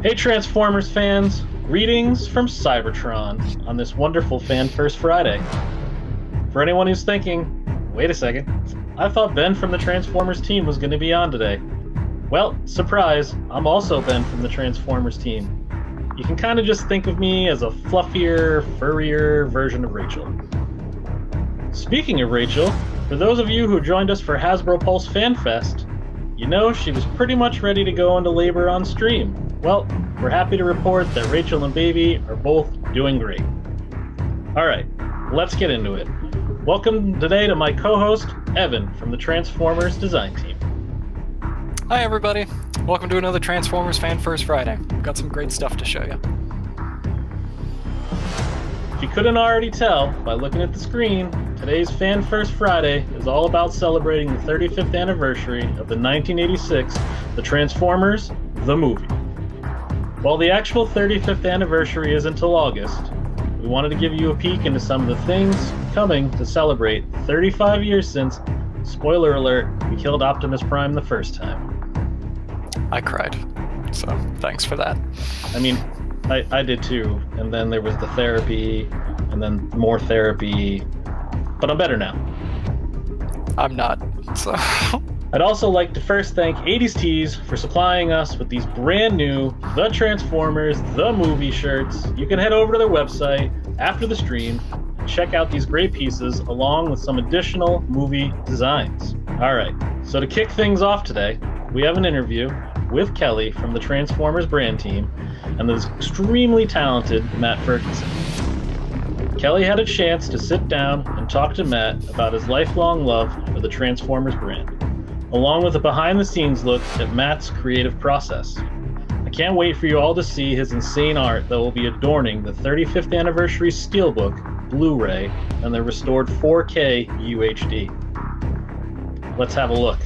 Hey Transformers fans, greetings from Cybertron on this wonderful Fan First Friday. For anyone who's thinking, wait a second, I thought Ben from the Transformers team was going to be on today. Well, surprise, I'm also Ben from the Transformers team. You can kind of just think of me as a fluffier, furrier version of Rachel. Speaking of Rachel, for those of you who joined us for Hasbro Pulse Fan Fest, you know she was pretty much ready to go into labor on stream. Well, we're happy to report that Rachel and Baby are both doing great. Alright, let's get into it. Welcome today to my co-host, Evan, from the Transformers design team. Hi everybody, welcome to another Transformers Fan First Friday. We've got some great stuff to show you. If you couldn't already tell by looking at the screen, today's Fan First Friday is all about celebrating the 35th anniversary of the 1986 The Transformers, the movie. While the actual 35th anniversary is until August, we wanted to give you a peek into some of the things coming to celebrate 35 years since, spoiler alert, we killed Optimus Prime the first time. I cried, so thanks for that. I mean, I did too, and then there was the therapy, and then more therapy, but I'm better now. I'm not, so... I'd also like to first thank 80s Tees for supplying us with these brand new The Transformers, the movie shirts. You can head over to their website after the stream and check out these great pieces along with some additional movie designs. Alright, so to kick things off today, we have an interview with Kelly from the Transformers brand team and the extremely talented Matt Ferguson. Kelly had a chance to sit down and talk to Matt about his lifelong love for the Transformers brand, along with a behind-the-scenes look at Matt's creative process. I can't wait for you all to see his insane art that will be adorning the 35th anniversary Steelbook, Blu-ray, and the restored 4K UHD. Let's have a look.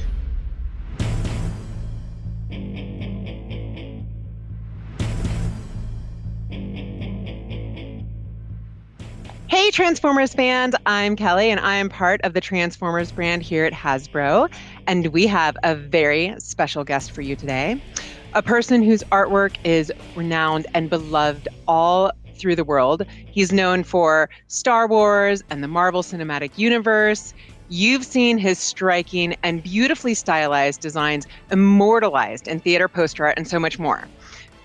Hey Transformers fans, I'm Kelly and I am part of the Transformers brand here at Hasbro, and we have a very special guest for you today. A person whose artwork is renowned and beloved all through the world. He's known for Star Wars and the Marvel Cinematic Universe. You've seen his striking and beautifully stylized designs immortalized in theater poster art and so much more.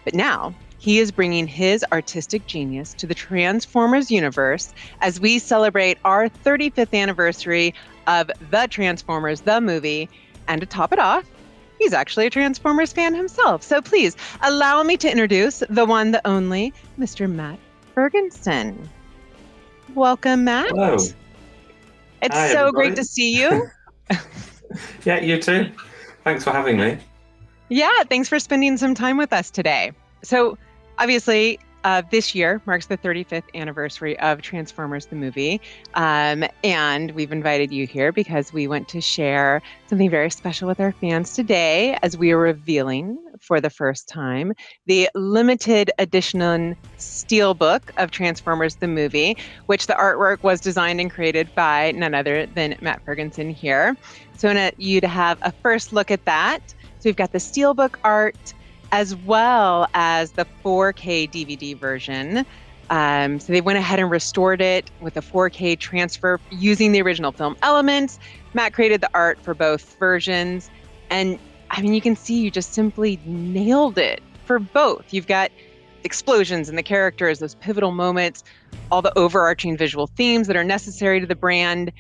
But now, he is bringing his artistic genius to the Transformers universe as we celebrate our 35th anniversary of The Transformers, the movie. And to top it off, he's actually a Transformers fan himself. So please, allow me to introduce the one, the only, Mr. Matt Ferguson. Welcome, Matt. Hello. It's Hi, so everybody. great to see you. Yeah, you too. Thanks for having me. Yeah, thanks for spending some time with us today. So, obviously, this year marks the 35th anniversary of Transformers the movie, and we've invited you here because we want to share something very special with our fans today as we are revealing for the first time the limited edition steelbook of Transformers the movie, which the artwork was designed and created by none other than Matt Ferguson here. So I want you to have a first look at that. So we've got the steelbook art, as well as the 4K DVD version. So they went ahead and restored it with a 4K transfer using the original film elements. Matt created the art for both versions. And I mean, you can see you just simply nailed it for both. You've got explosions and the characters, those pivotal moments, all the overarching visual themes that are necessary to the brand.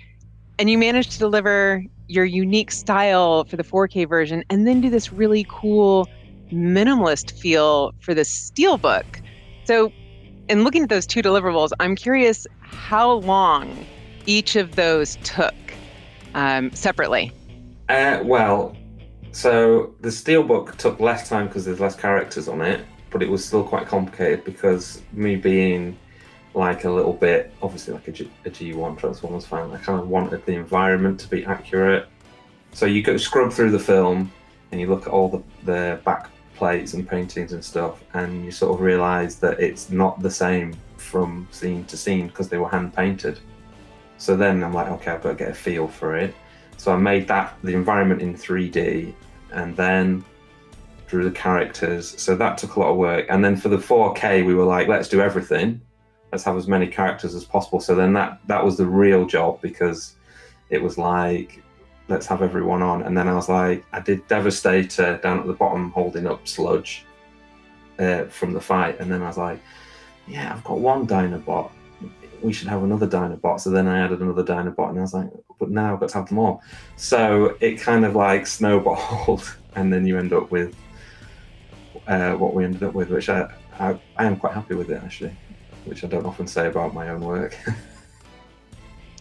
And you managed to deliver your unique style for the 4K version and then do this really cool minimalist feel for the steelbook. So in looking at those two deliverables, I'm curious how long each of those took separately. So the steelbook took less time because there's less characters on it, but it was still quite complicated because me being like a little bit, obviously like a G1 Transformers fan, I kind of wanted the environment to be accurate. So you go scrub through the film and you look at all the back plates and paintings and stuff, and you sort of realize that it's not the same from scene to scene because they were hand painted. So then I'm like, okay, I've got to get a feel for it. So I made the environment in 3D, and then drew the characters. So that took a lot of work. And then for the 4K, we were like, let's do everything. Let's have as many characters as possible. So then that was the real job, because it was like, let's have everyone on. And then I was like, I did Devastator down at the bottom holding up Sludge from the fight. And then I was like, yeah, I've got one Dinobot. We should have another Dinobot. So then I added another Dinobot, and I was like, but now I've got to have them all. So it kind of like snowballed, and then you end up with what we ended up with, which I am quite happy with it, actually, which I don't often say about my own work.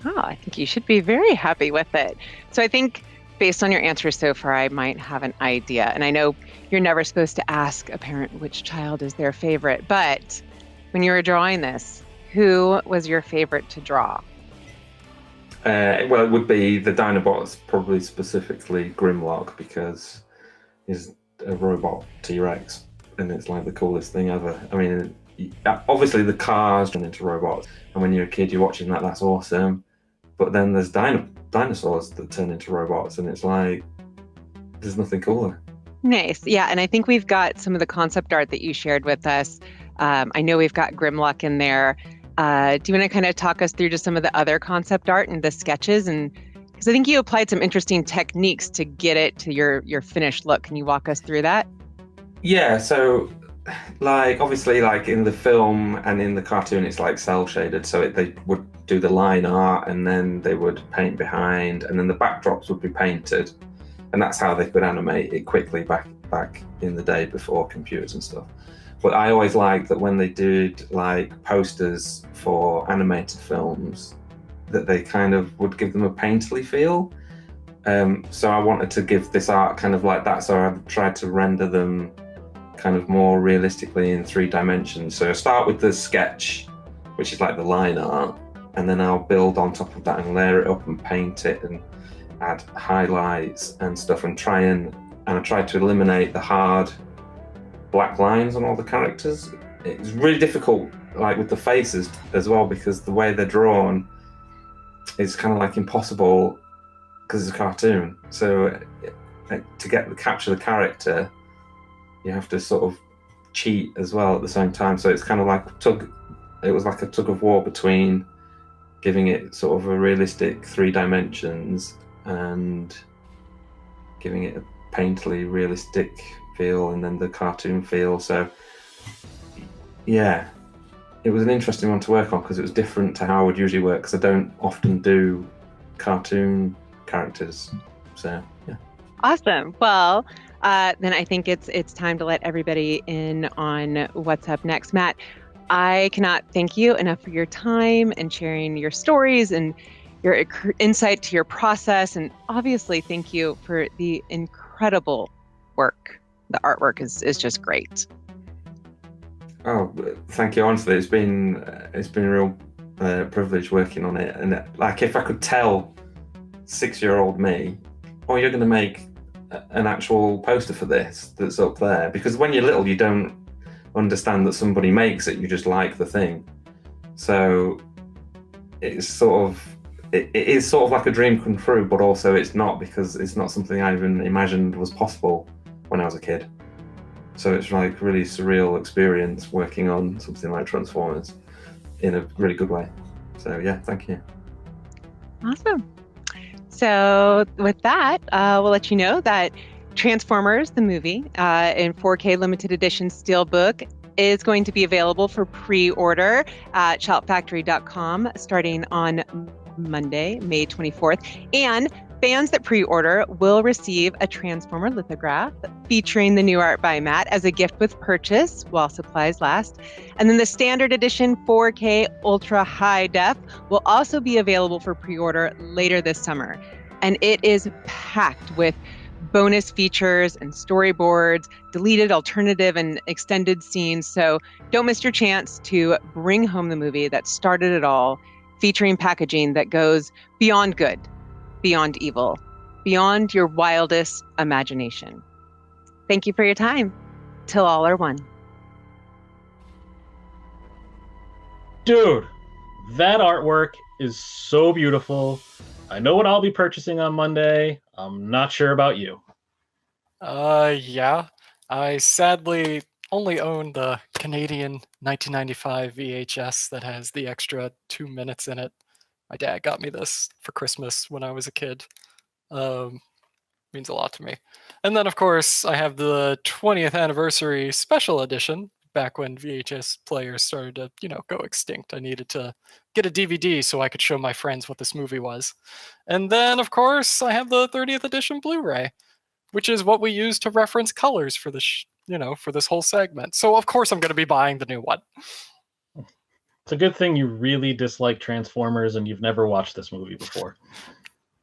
Oh, I think you should be very happy with it. So I think based on your answers so far, I might have an idea. And I know you're never supposed to ask a parent which child is their favorite, but when you were drawing this, who was your favorite to draw? Well, it would be the Dinobots, probably specifically Grimlock, because he's a robot T-Rex, and it's like the coolest thing ever. I mean, obviously the cars turn into robots, and when you're a kid, you're watching that, that's awesome. But then there's dinosaurs that turn into robots, and it's like, there's nothing cooler. Nice. Yeah, and I think we've got some of the concept art that you shared with us. I know we've got Grimlock in there. Do you want to kind of talk us through just some of the other concept art and the sketches? And because I think you applied some interesting techniques to get it to your finished look. Can you walk us through that? Yeah, so like obviously like in the film and in the cartoon it's like cell shaded, so they would do the line art and then they would paint behind, and then the backdrops would be painted, and that's how they could animate it quickly back in the day before computers and stuff. But I always liked that when they did like posters for animated films, that they kind of would give them a painterly feel. So I wanted to give this art kind of like that, so I tried to render them kind of more realistically in 3 dimensions. So I start with the sketch, which is like the line art, and then I'll build on top of that and layer it up and paint it and add highlights and stuff, and I try to eliminate the hard black lines on all the characters. It's really difficult, like with the faces as well, because the way they're drawn is kind of like impossible because it's a cartoon. So to capture the character, you have to sort of cheat as well at the same time. So it's kind of like it was like a tug of war between giving it sort of a realistic 3 dimensions and giving it a painterly realistic feel, and then the cartoon feel. So yeah, it was an interesting one to work on because it was different to how I would usually work, because I don't often do cartoon characters. So yeah. Awesome. Well, then I think it's time to let everybody in on what's up next. Matt, I cannot thank you enough for your time and sharing your stories and your insight to your process, and obviously thank you for the incredible work. The artwork is just great. Oh, thank you. Honestly, it's been a real privilege working on it. And like, if I could tell 6-year-old me, oh, you're going to make an actual poster for this that's up there, because when you're little, you don't understand that somebody makes it. You just like the thing. So it's sort of it is sort of like a dream come true, but also it's not, because it's not something I even imagined was possible when I was a kid. So it's like really surreal experience working on something like Transformers in a really good way. So yeah, thank you. Awesome. So with that, we'll let you know that Transformers, the movie, in 4K limited edition steelbook is going to be available for pre-order at shoutfactory.com starting on Monday, May 24th. And fans that pre-order will receive a Transformer lithograph featuring the new art by Matt as a gift with purchase while supplies last. And then the standard edition 4K ultra high def will also be available for pre-order later this summer. And it is packed with bonus features and storyboards, deleted, alternative, and extended scenes. So don't miss your chance to bring home the movie that started it all, featuring packaging that goes beyond good, beyond evil, beyond your wildest imagination. Thank you for your time. Till all are one. Dude, that artwork is so beautiful. I know what I'll be purchasing on Monday. I'm not sure about you. Yeah. I sadly only own the Canadian 1995 VHS that has the extra 2 minutes in it. My dad got me this for Christmas when I was a kid. Means a lot to me. And then, of course, I have the 20th anniversary special edition. Back when VHS players started to, go extinct, I needed to get a DVD so I could show my friends what this movie was. And then, of course, I have the 30th edition Blu-ray, which is what we use to reference colors for this, for this whole segment. So, of course, I'm going to be buying the new one. It's a good thing you really dislike Transformers and you've never watched this movie before.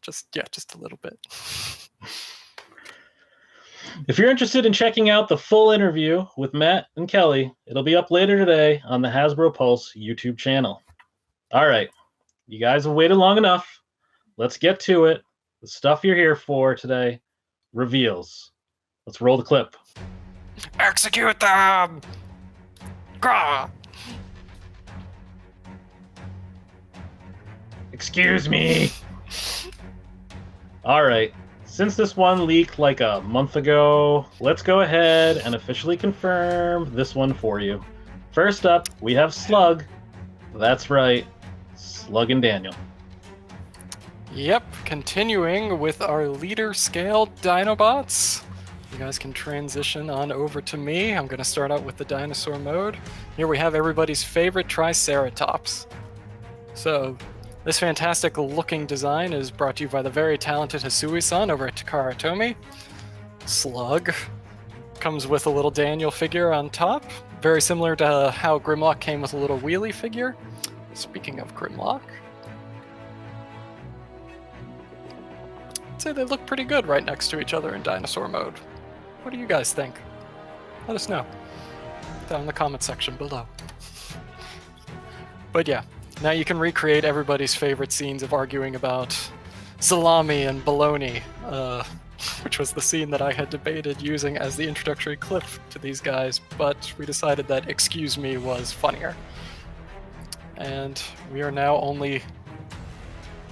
Just a little bit. If you're interested in checking out the full interview with Matt and Kelly, it'll be up later today on the Hasbro Pulse YouTube channel. All right, you guys have waited long enough. Let's get to it. The stuff you're here for today, reveals. Let's roll the clip. Execute them! Grah! Excuse me. All right. Since this one leaked like a month ago, let's go ahead and officially confirm this one for you. First up, we have Slug. That's right, Slug and Daniel. Yep, continuing with our leader scale Dinobots. You guys can transition on over to me. I'm going to start out with the dinosaur mode. Here we have everybody's favorite Triceratops. So, this fantastic looking design is brought to you by the very talented Hisui-san over at Takara Tomy. Slug comes with a little Daniel figure on top, very similar to how Grimlock came with a little wheelie figure. Speaking of Grimlock, I'd say they look pretty good right next to each other in dinosaur mode. What do you guys think? Let us know down in the comment section below. But yeah, now you can recreate everybody's favorite scenes of arguing about salami and bologna, which was the scene that I had debated using as the introductory clip to these guys, but we decided that excuse me was funnier. And we are now only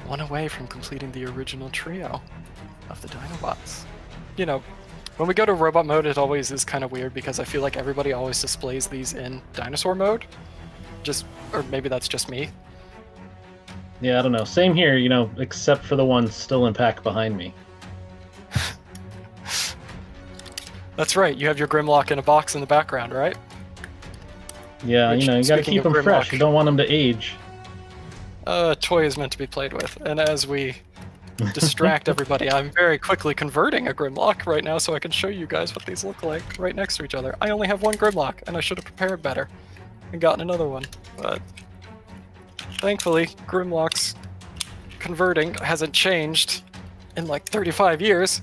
one away from completing the original trio of the Dinobots. When we go to robot mode, it always is kind of weird because I feel like everybody always displays these in dinosaur mode. Or maybe that's just me. Yeah, I don't know. Same here, except for the one still in pack behind me. That's right, you have your Grimlock in a box in the background, right? Yeah, you gotta keep them fresh. You don't want them to age. A toy is meant to be played with, and as we distract everybody, I'm very quickly converting a Grimlock right now so I can show you guys what these look like right next to each other. I only have one Grimlock, and I should have prepared better and gotten another one, but thankfully, Grimlock's converting hasn't changed in like 35 years.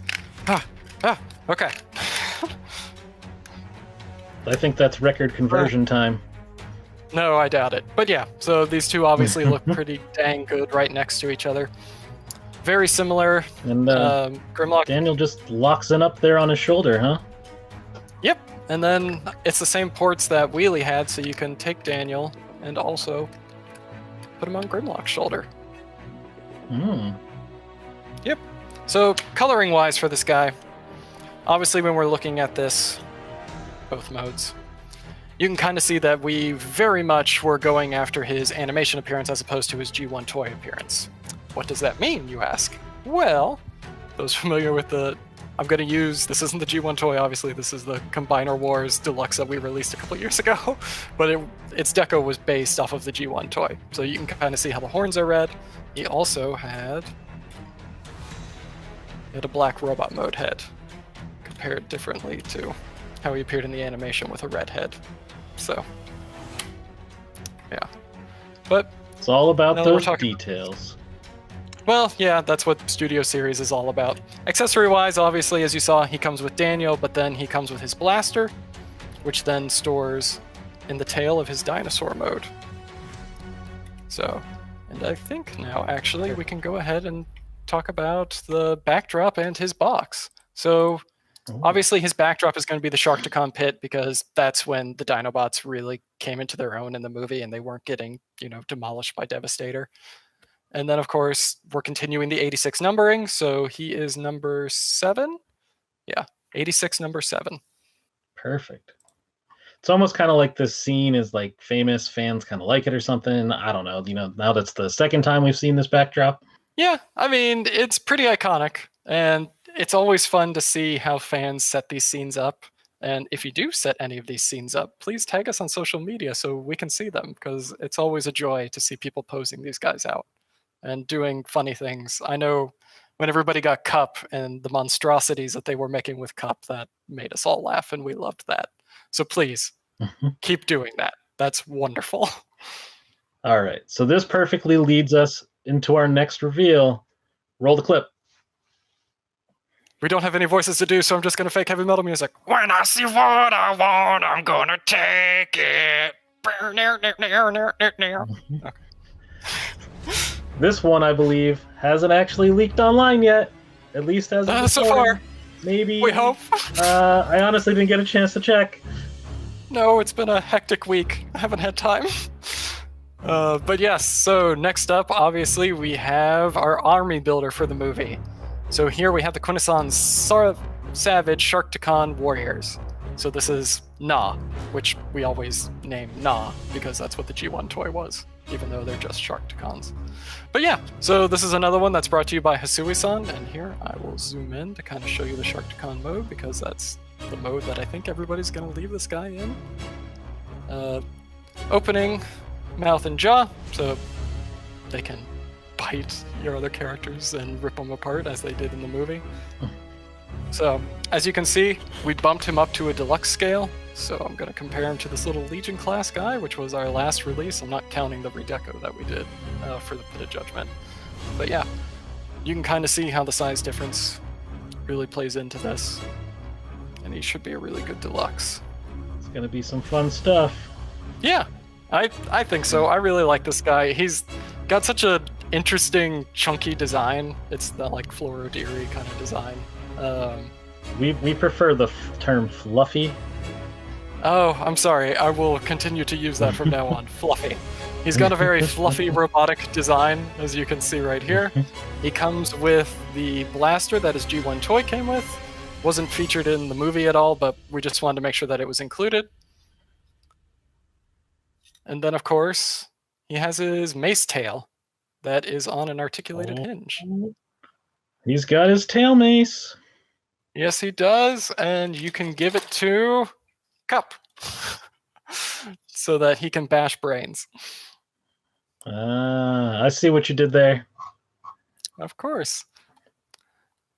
Okay. I think that's record conversion time. No, I doubt it. But yeah, so these two obviously look pretty dang good right next to each other. Very similar. And Grimlock. Daniel just locks it up there on his shoulder, huh? Yep. And then it's the same ports that Wheelie had, so you can take Daniel and also put him on Grimlock's shoulder. Yep. So coloring wise for this guy, obviously when we're looking at this, both modes, you can kind of see that we very much were going after his animation appearance as opposed to his G1 toy appearance. What does that mean, you ask? Well, those familiar with I'm going to use, this isn't the G1 toy, obviously, this is the Combiner Wars Deluxe that we released a couple years ago, but its deco was based off of the G1 toy. So you can kind of see how the horns are red. He also had a black robot mode head, compared differently to how he appeared in the animation with a red head. So, yeah. But it's all about those details. Well, yeah, that's what Studio Series is all about. Accessory-wise, obviously, as you saw, he comes with Daniel, but then he comes with his blaster, which then stores in the tail of his dinosaur mode. So, and I think now, actually, we can go ahead and talk about the backdrop and his box. So, obviously, his backdrop is going to be the Sharticon pit because that's when the Dinobots really came into their own in the movie and they weren't getting, demolished by Devastator. And then, of course, we're continuing the 86 numbering, so he is number 7? Yeah, 86, number 7. Perfect. It's almost kind of like this scene is like famous, fans kind of like it or something. I don't know. Now that's the second time we've seen this backdrop. Yeah, I mean, it's pretty iconic, and it's always fun to see how fans set these scenes up. And if you do set any of these scenes up, please tag us on social media so we can see them, because it's always a joy to see people posing these guys out and doing funny things. I know when everybody got Cup and the monstrosities that they were making with Cup, that made us all laugh, and we loved that. So please, keep doing that. That's wonderful. All right. So this perfectly leads us into our next reveal. Roll the clip. We don't have any voices to do, so I'm just going to fake heavy metal music. When I see what I want, I'm going to take it. Okay. This one, I believe, hasn't actually leaked online yet. At least as of so far. Maybe. We hope. I honestly didn't get a chance to check. No, it's been a hectic week. I haven't had time. But yes, so next up, obviously, we have our army builder for the movie. So here we have the Quintesson Savage Sharticon Warriors. So this is Gnaw, which we always name Gnaw because that's what the G1 toy was, even though they're just Sharticons. But yeah, so this is another one that's brought to you by Hasui-san, and here I will zoom in to kind of show you the Sharticon mode because that's the mode that I think everybody's going to leave this guy in. Opening, mouth and jaw, so they can bite your other characters and rip them apart as they did in the movie. So, as you can see, we bumped him up to a deluxe scale, so I'm going to compare him to this little Legion class guy, which was our last release. I'm not counting the redeco that we did for the Pit of Judgment. But yeah, you can kind of see how the size difference really plays into this. And he should be a really good deluxe. It's going to be some fun stuff. Yeah, I think so. I really like this guy. He's got such a interesting, chunky design. It's the like Floro-Deary kind of design. We prefer the term fluffy. Oh, I'm sorry. I will continue to use that from now on. Fluffy. He's got a very fluffy robotic design, as you can see right here. He comes with the blaster that his G1 toy came with. Wasn't featured in the movie at all, but we just wanted to make sure that it was included. And then, of course, he has his mace tail that is on an articulated hinge. He's got his tail mace. Yes, he does, and you can give it to Cup so that he can bash brains. I see what you did there. Of course.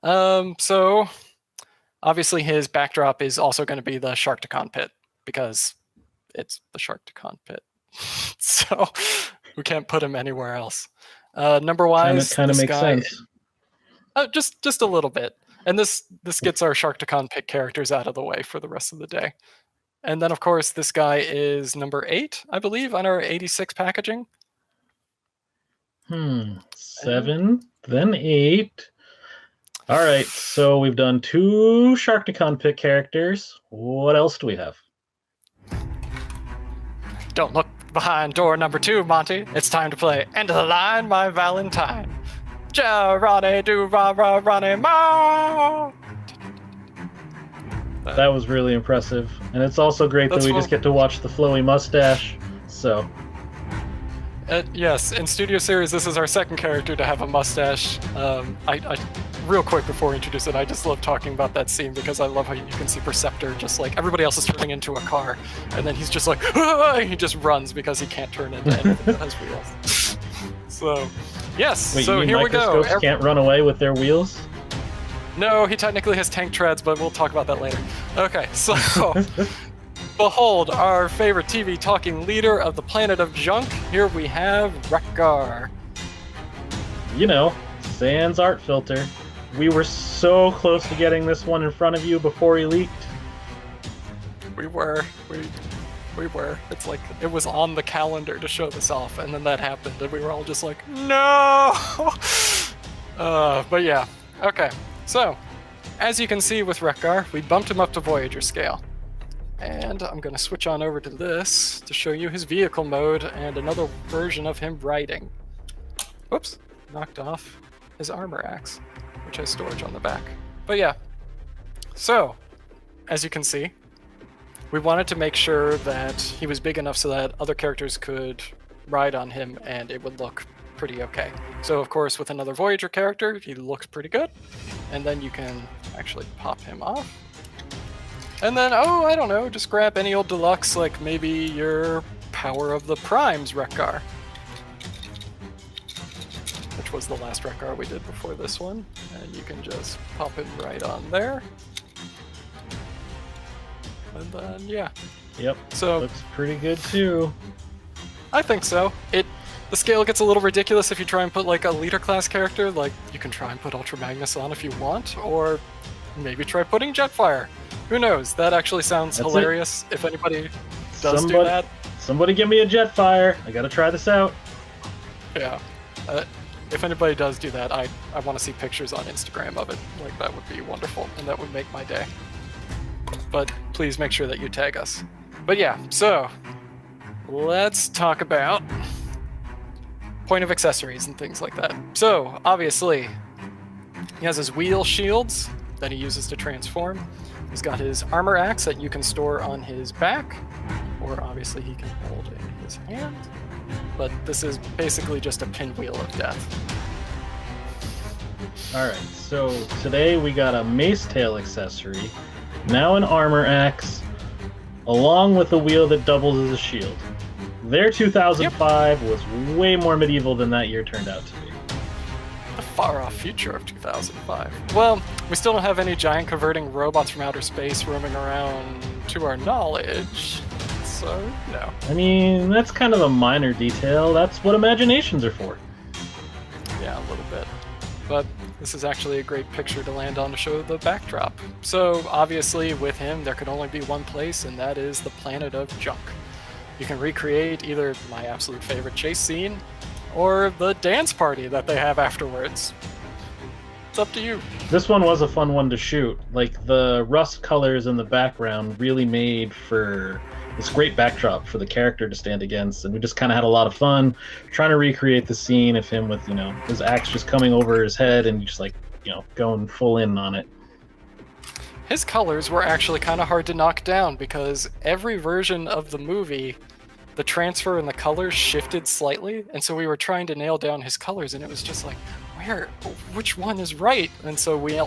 So, obviously his backdrop is also going to be the Sharticon pit, because it's the Sharticon pit. So, we can't put him anywhere else. Number-wise, kind of makes sense. Just a little bit. And this gets our Sharticon pit characters out of the way for the rest of the day. And then, of course, this guy is number 8, I believe, on our 86 packaging. 7, then 8. All right, so we've done 2 Sharticon pit characters. What else do we have? Don't look behind door number 2, Monty. It's time to play End of the Line, My Valentine. Ja-Ronnie, do-ra-ra, Ronnie, ma! That was really impressive. And it's also great that we just get to watch the flowy mustache. So, yes, in Studio Series, this is our second character to have a mustache. I real quick before we introduce it, I just love talking about that scene because I love how you can see Perceptor just like everybody else is turning into a car, and then he's just like, ah! He just runs because he can't turn into anything that has wheels. So, yes, wait, so you mean here we go. microscopes can't run away with their wheels? No, he technically has tank treads, but we'll talk about that later. Okay, so behold our favorite TV talking leader of the planet of junk. Here we have Wreck-Gar. You know, sans art filter. We were so close to getting this one in front of you before he leaked. We were. It's like it was on the calendar to show this off, and then that happened, and we were all just like, no! But yeah, okay. So, as you can see with Wreck-Gar, we bumped him up to Voyager scale. And I'm going to switch on over to this to show you his vehicle mode and another version of him riding. Whoops, knocked off his armor axe, which has storage on the back. But yeah, so, as you can see, we wanted to make sure that he was big enough so that other characters could ride on him and it would look pretty okay. So of course with another Voyager character, he looks pretty good. And then you can actually pop him off. And then, oh, I don't know, just grab any old deluxe, like maybe your Power of the Primes Wreck-Gar, which was the last Wreck-Gar we did before this one. And you can just pop him right on there. And then, yeah. Yep. So looks pretty good too. I think so. The scale gets a little ridiculous if you try and put like a leader class character. Like you can try and put Ultra Magnus on if you want, or maybe try putting Jetfire. Who knows? That actually sounds hilarious. If anybody does do that. Somebody give me a Jetfire. I gotta try this out. Yeah. If anybody does do that, I want to see pictures on Instagram of it. Like that would be wonderful, and that would make my day. But please make sure that you tag us. But yeah, so let's talk about point of accessories and things like that. So obviously, he has his wheel shields that he uses to transform. He's got his armor axe that you can store on his back, or obviously he can hold in his hand. But this is basically just a pinwheel of death. Alright, so today we got a mace tail accessory, now an armor axe, along with a wheel that doubles as a shield. Their 2005 was way more medieval than that year turned out to be. The far-off future of 2005. Well, we still don't have any giant converting robots from outer space roaming around to our knowledge, so no. I mean, that's kind of a minor detail. That's what imaginations are for. Yeah, a little bit. But this is actually a great picture to land on to show the backdrop. So obviously with him, there could only be one place, and that is the planet of junk. You can recreate either my absolute favorite chase scene or the dance party that they have afterwards. It's up to you. This one was a fun one to shoot. Like, the rust colors in the background really made for this great backdrop for the character to stand against, and we just kind of had a lot of fun trying to recreate the scene of him with, his axe just coming over his head and just like, going full in on it. His colors were actually kind of hard to knock down because every version of the movie, the transfer and the colors shifted slightly, and so we were trying to nail down his colors, and it was just like, which one is right? And so we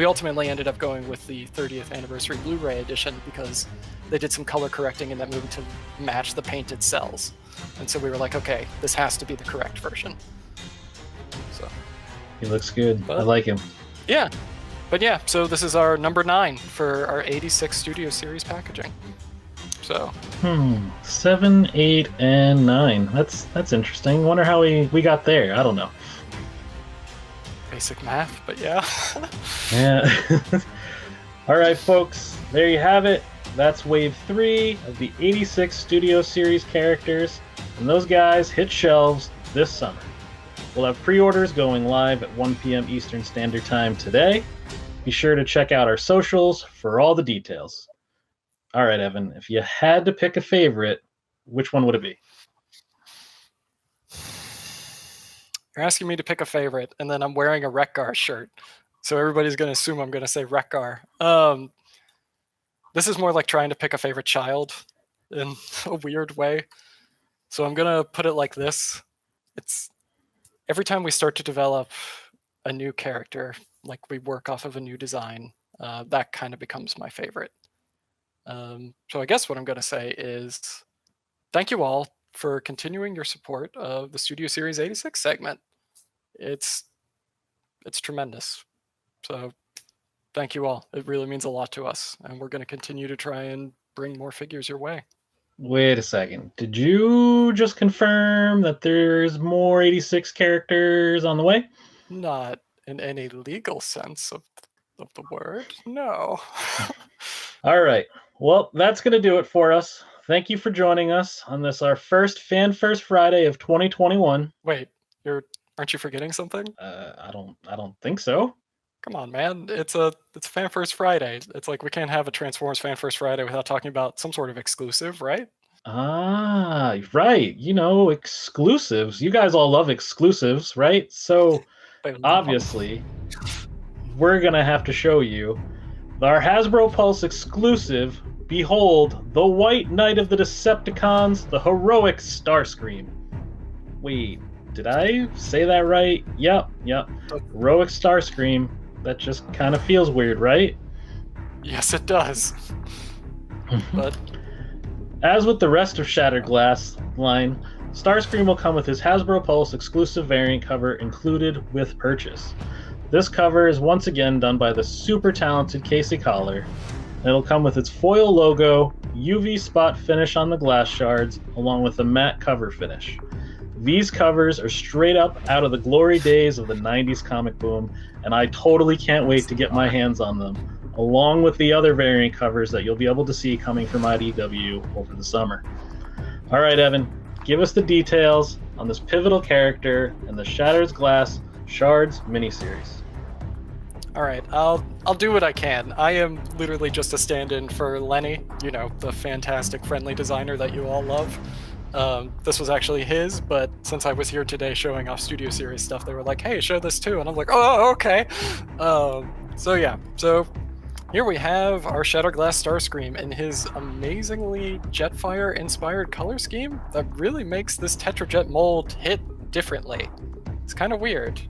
ultimately ended up going with the 30th anniversary Blu-ray edition because they did some color correcting in that movie to match the painted cells, and so we were like, okay, this has to be the correct version. So he looks good. I like him. Yeah. But yeah, so this is our number 9 for our 86 Studio Series packaging. So 7, 8, and 9. That's interesting. Wonder how we got there. I don't know. Basic math, but yeah. Yeah. All right, folks. There you have it. That's wave 3 of the 86 Studio Series characters, and those guys hit shelves this summer. We'll have pre-orders going live at 1 p.m. Eastern Standard Time today. Be sure to check out our socials for all the details. All right, Evan, if you had to pick a favorite, which one would it be? You're asking me to pick a favorite, and then I'm wearing a Wreck-Gar shirt. So everybody's going to assume I'm going to say Wreck-Gar. This is more like trying to pick a favorite child in a weird way. So I'm going to put it like this. It's every time we start to develop a new character, like we work off of a new design, that kind of becomes my favorite. So I guess what I'm going to say is thank you all for continuing your support of the Studio Series 86 segment. It's tremendous. So thank you all. It really means a lot to us, and we're going to continue to try and bring more figures your way. Wait a second. Did you just confirm that there's more 86 characters on the way? Not in any legal sense of the word, no. All right. Well, that's going to do it for us. Thank you for joining us on this, our first Fan First Friday of 2021. Wait, aren't you forgetting something? I don't think so. Come on, man. It's Fan First Friday. It's like we can't have a Transformers Fan First Friday without talking about some sort of exclusive, right? Ah, right. Exclusives. You guys all love exclusives, right? So obviously, we're going to have to show you our Hasbro Pulse exclusive behold, the White Knight of the Decepticons, the heroic Starscream. Wait, did I say that right? Yep. Heroic Starscream. That just kind of feels weird, right? Yes, it does. But as with the rest of Shattered Glass line, Starscream will come with his Hasbro Pulse exclusive variant cover included with purchase. This cover is once again done by the super talented Casey Collar, and it'll come with its foil logo, UV spot finish on the glass shards, along with a matte cover finish. These covers are straight up out of the glory days of the 90s comic boom, and I totally can't wait to get my hands on them, along with the other variant covers that you'll be able to see coming from IDW over the summer. All right, Evan, give us the details on this pivotal character and the Shattered Glass Shards miniseries. all right, I'll do what I can. I am literally just a stand-in for Lenny, the fantastic friendly designer that you all love. This was actually his, but since I was here today showing off Studio Series stuff, they were like, hey, show this too. And I'm like, oh, okay. So here we have our Shattered Glass Starscream in his amazingly Jetfire-inspired color scheme that really makes this Tetrajet mold hit differently. It's kind of weird.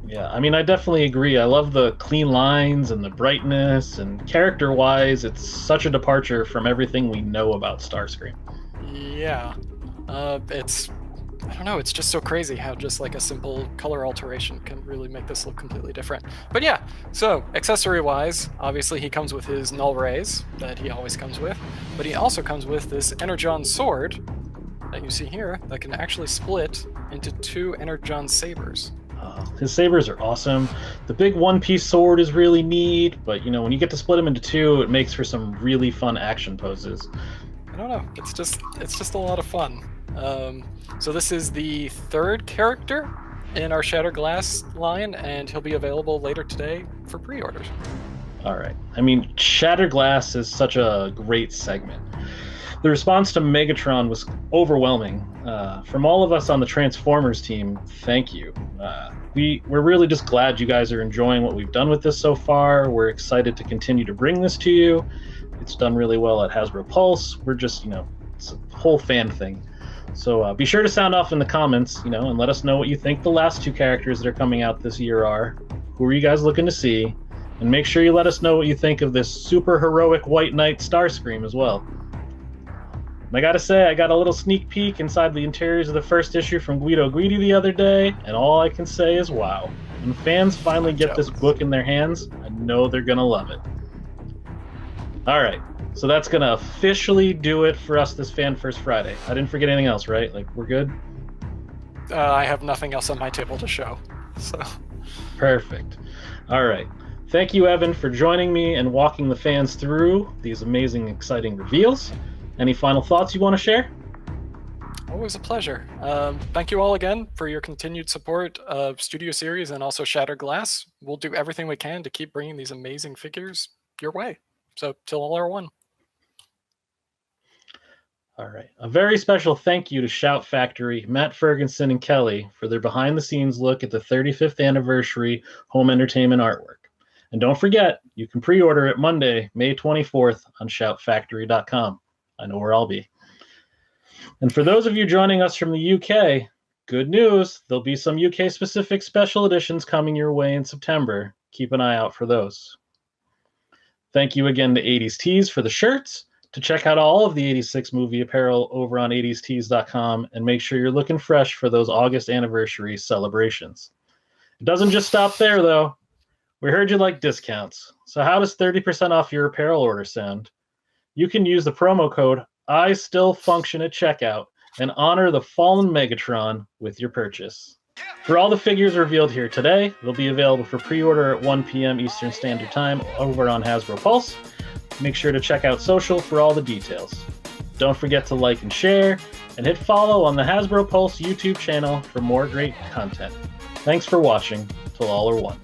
Yeah, I mean, I definitely agree. I love the clean lines and the brightness, and character-wise, it's such a departure from everything we know about Starscream. Yeah. I don't know, it's just so crazy how just like a simple color alteration can really make this look completely different. But yeah, so accessory-wise, obviously he comes with his null rays that he always comes with, but he also comes with this Energon sword that you see here that can actually split into 2 Energon sabers. His sabers are awesome. The big one-piece sword is really neat, but when you get to split them into 2, it makes for some really fun action poses. I don't know. It's just a lot of fun. So this is the 3rd character in our Shattered Glass line, and he'll be available later today for pre-orders. All right. I mean, Shattered Glass is such a great segment. The response to Megatron was overwhelming. From all of us on the Transformers team, thank you. We're really just glad you guys are enjoying what we've done with this so far. We're excited to continue to bring this to you. It's done really well at Hasbro Pulse. We're just, it's a whole fan thing. So be sure to sound off in the comments, and let us know what you think the last 2 characters that are coming out this year are. Who are you guys looking to see? And make sure you let us know what you think of this super heroic White Knight Starscream as well. And I gotta say, I got a little sneak peek inside the interiors of the first issue from Guido Guidi the other day, and all I can say is wow. When fans finally get this book in their hands, I know they're gonna love it. All right, so that's going to officially do it for us this Fan First Friday. I didn't forget anything else, right? Like, we're good? I have nothing else on my table to show, so. Perfect. All right. Thank you, Evan, for joining me and walking the fans through these amazing, exciting reveals. Any final thoughts you want to share? Always a pleasure. Thank you all again for your continued support of Studio Series and also Shattered Glass. We'll do everything we can to keep bringing these amazing figures your way. So, till all are one. All right. A very special thank you to Shout Factory, Matt Ferguson, and Kelly for their behind-the-scenes look at the 35th anniversary home entertainment artwork. And don't forget, you can pre-order it Monday, May 24th on shoutfactory.com. I know where I'll be. And for those of you joining us from the UK, good news. There'll be some UK-specific special editions coming your way in September. Keep an eye out for those. Thank you again to 80s Tees for the shirts. To check out all of the 86 movie apparel over on 80stees.com, and make sure you're looking fresh for those August anniversary celebrations. It doesn't just stop there, though. We heard you like discounts. So how does 30% off your apparel order sound? You can use the promo code ISTILLFUNCTION at checkout and honor the fallen Megatron with your purchase. For all the figures revealed here today, they'll be available for pre-order at 1 p.m. Eastern Standard Time over on Hasbro Pulse. Make sure to check out social for all the details. Don't forget to like and share, and hit follow on the Hasbro Pulse YouTube channel for more great content. Thanks for watching. Till all are one.